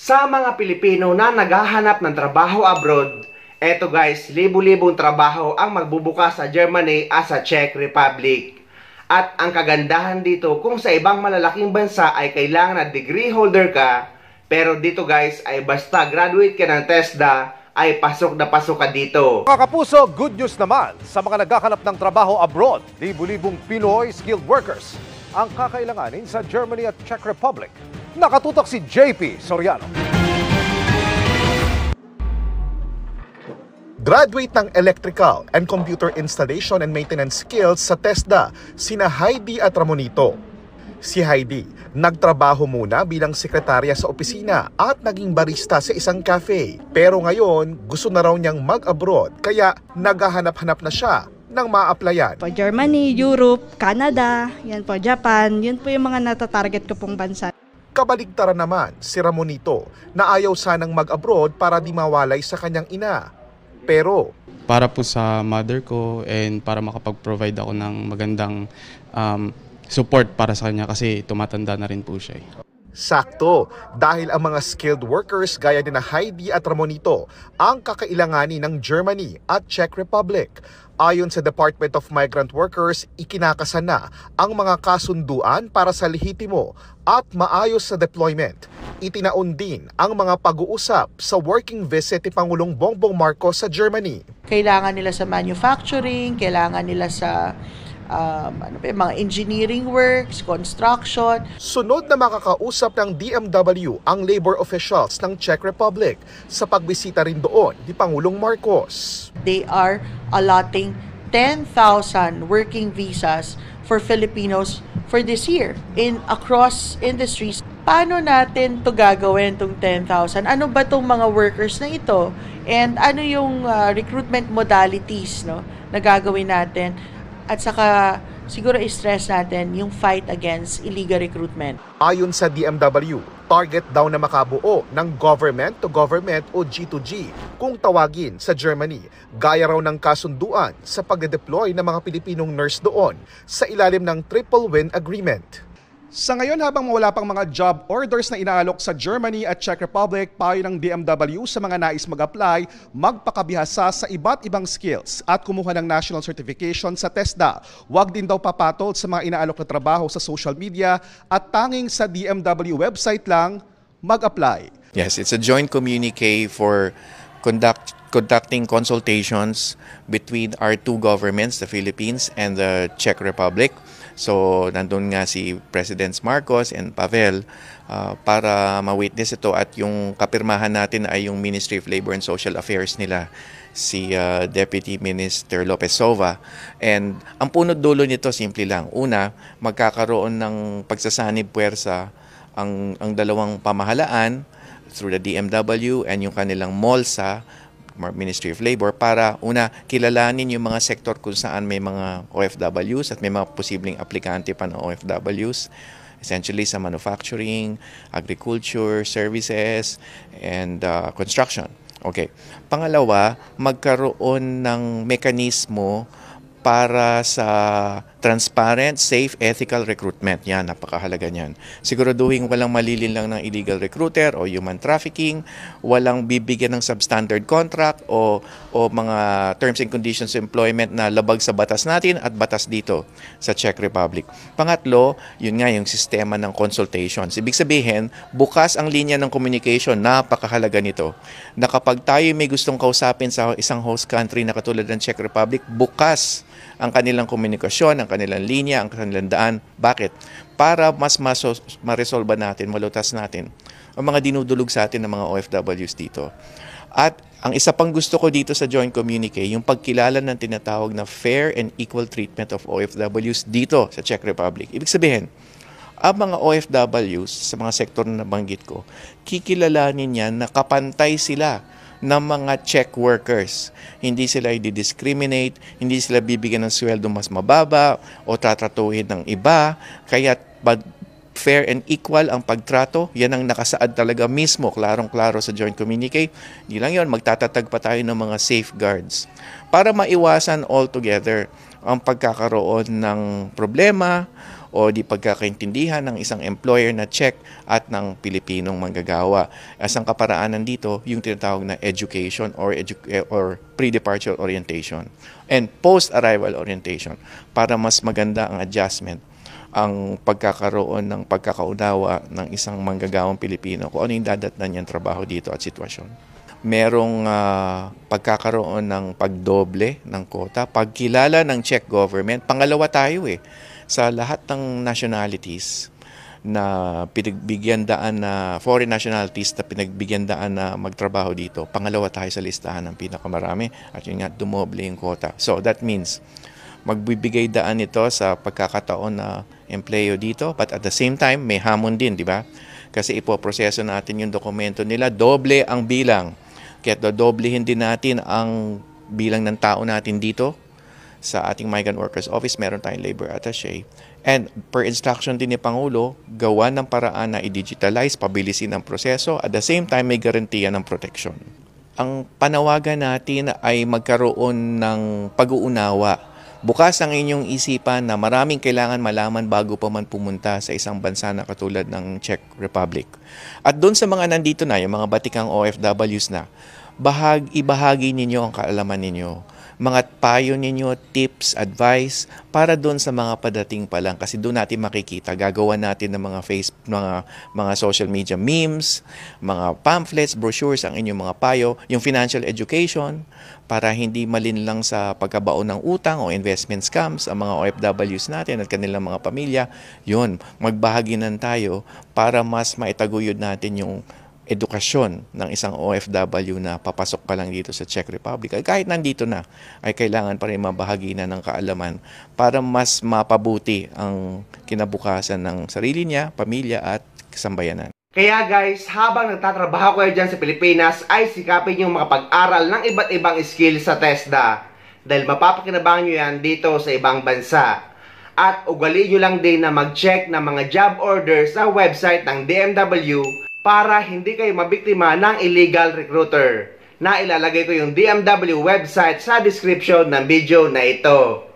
Sa mga Pilipino na naghahanap ng trabaho abroad, eto guys, libu-libong trabaho ang magbubukas sa Germany at sa Czech Republic. At ang kagandahan dito, kung sa ibang malalaking bansa ay kailangan na degree holder ka, pero dito guys ay basta graduate ka ng TESDA, ay pasok na pasok ka dito. Mga kapuso, good news naman sa mga naghahanap ng trabaho abroad. Libu-libong Pinoy skilled workers ang kakailanganin sa Germany at Czech Republic. Nakatutok si JP Soriano. Graduate ng Electrical and Computer Installation and Maintenance Skills sa TESDA, sina Heidi at Ramonito. Si Heidi, nagtrabaho muna bilang sekretarya sa opisina at naging barista sa isang cafe. Pero ngayon, gusto na raw niyang mag-abroad kaya naghahanap-hanap na siya ng ma-applyan. Po Germany, Europe, Canada, yan po Japan, yun po yung mga natatarget ko pong bansa. Kabaligtaran naman si Ramonito na ayaw sanang mag-abroad para di mawalay sa kanyang ina. Pero para po sa mother ko and para makapag-provide ako ng magandang support para sa kanya kasi tumatanda na rin po siya. Sakto, dahil ang mga skilled workers gaya ni na Heidi at Ramonito ang kakailanganin ng Germany at Czech Republic. Ayon sa Department of Migrant Workers, ikinakasan na ang mga kasunduan para sa lehitimo at maayos sa deployment. Itinaon din ang mga pag-uusap sa working visit ni Pangulong Bongbong Marcos sa Germany. Kailangan nila sa manufacturing, kailangan nila sa mga engineering works, construction. Sunod na makakausap ng DMW ang labor officials ng Czech Republic sa pagbisita rin doon ni Pangulong Marcos. They are allotting 10,000 working visas for Filipinos for this year across industries. Paano natin to gagawin itong 10,000? Ano ba itong mga workers na ito? And ano yung recruitment modalities na gagawin natin? At saka siguro i-stress natin yung fight against illegal recruitment. Ayon sa DMW, target daw na makabuo ng government to government o G2G kung tawagin sa Germany. Gaya raw ng kasunduan sa pag-deploy ng mga Pilipinong nurse doon sa ilalim ng Triple Win Agreement. Sa ngayon, habang wala pang mga job orders na inaalok sa Germany at Czech Republic, payo ng DMW sa mga nais mag-apply, magpakabihasa sa iba't ibang skills at kumuha ng national certification sa TESDA. Huwag din daw papatol sa mga inaalok na trabaho sa social media at tanging sa DMW website lang mag-apply. Yes, it's a joint communique for conducting consultations between our two governments, the Philippines and the Czech Republic. So, nandun nga si Presidents Marcos and Pavel para ma-witness ito at yung kapirmahan natin ay yung Ministry of Labor and Social Affairs nila, si Deputy Minister Lopez Sova. And ang punot dulo nito, simple lang. Una, magkakaroon ng pagsasanib puwersa ang dalawang pamahalaan through the DMW and yung kanilang MOLSA, Ministry of Labor, para una, kilalanin yung mga sektor kung saan may mga OFWs at may mga posibleng aplikante pa ng OFWs, essentially sa manufacturing, agriculture, services, and construction. Okay. Pangalawa, magkaroon ng mekanismo para sa transparent, safe, ethical recruitment. Yan, napakahalaga niyan. Siguraduhin walang malilin lang ng illegal recruiter o human trafficking, walang bibigyan ng substandard contract o mga terms and conditions of employment na labag sa batas natin at batas dito sa Czech Republic. Pangatlo, yun nga yung sistema ng consultations. Ibig sabihin, bukas ang linya ng communication, napakahalaga nito. Na kapag tayo may gustong kausapin sa isang host country na katulad ng Czech Republic, bukas ang kanilang komunikasyon, ang kanilang linya, ang kanilang daan. Bakit? Para mas ma-resolve natin, malutas natin ang mga dinudulog sa atin ng mga OFWs dito. At ang isa pang gusto ko dito sa joint communique, yung pagkilala ng tinatawag na fair and equal treatment of OFWs dito sa Czech Republic. Ibig sabihin, ang mga OFWs sa mga sektor na nabanggit ko, kikilalanin yan na kapantay sila ng mga Czech workers. Hindi sila i-discriminate, hindi sila bibigyan ng sweldo mas mababa o tatratuhin ng iba. Kaya fair and equal ang pagtrato, yan ang nakasaad talaga mismo, klarong-klaro sa joint communique. Hindi lang yun, magtatatag pa tayo ng mga safeguards para maiwasan altogether ang pagkakaroon ng problema o di pagkakaintindihan ng isang employer na Czech at ng Pilipinong manggagawa. As ang kaparaanan dito, yung tinatawag na education or pre-departure orientation and post-arrival orientation para mas maganda ang adjustment, ang pagkakaroon ng pagkakaunawa ng isang manggagawang Pilipino kung ano yung dadatnan niyang trabaho dito at sitwasyon. Merong pagkakaroon ng pagdoble ng quota, pagkilala ng Czech government. Pangalawa tayo sa lahat ng nationalities na pinagbigyan daan na foreign nationalities na pinagbigyan daan na magtrabaho dito. Pangalawa tayo sa listahan ng pinakamarami at yun nga, dumoble yung quota. So that means magbibigay daan ito sa pagkakataon na empleyo dito, but at the same time may hamon din, di ba? Kasi ipoproseso natin yung dokumento nila, doble ang bilang. Kaya dodoblehin din natin ang bilang ng tao natin dito sa ating Migrant Workers Office. Meron tayong labor attaché. And per instruction din ni Pangulo, gawa ng paraan na i-digitalize, pabilisin ang proseso. At the same time, may garantiya ng protection. Ang panawagan natin ay magkaroon ng pag-uunawa. Bukas ang inyong isipan na maraming kailangan malaman bago pa man pumunta sa isang bansa na katulad ng Czech Republic. At doon sa mga nandito na, yung mga batikang OFWs na, ibahagi ninyo ang kaalaman ninyo. Mga payo ninyo, tips, advice, para doon sa mga padating pa lang. Kasi doon natin makikita, gagawa natin ng mga social media memes, mga pamphlets, brochures, ang inyong mga payo, yung financial education, para hindi malinlang sa pagkabaon ng utang o investment scams ang mga OFWs natin at kanilang mga pamilya. Yun, magbahagi nan tayo para mas maitaguyod natin yung edukasyon ng isang OFW na papasok pa lang dito sa Czech Republic. Kahit nandito na, ay kailangan pa rin mabahagi na ng kaalaman para mas mapabuti ang kinabukasan ng sarili niya, pamilya at sambayanan. Kaya guys, habang nagtatrabaho kayo dyan sa Pilipinas, ay sikapin nyo makapag-aral ng iba't ibang skill sa TESDA. Dahil mapapakinabangan nyo yan dito sa ibang bansa. At ugaliin nyo lang din na mag-check ng mga job orders sa website ng DMW para hindi kayo mabiktima ng illegal recruiter. Na ilalagay ko yung DMW website sa description ng video na ito.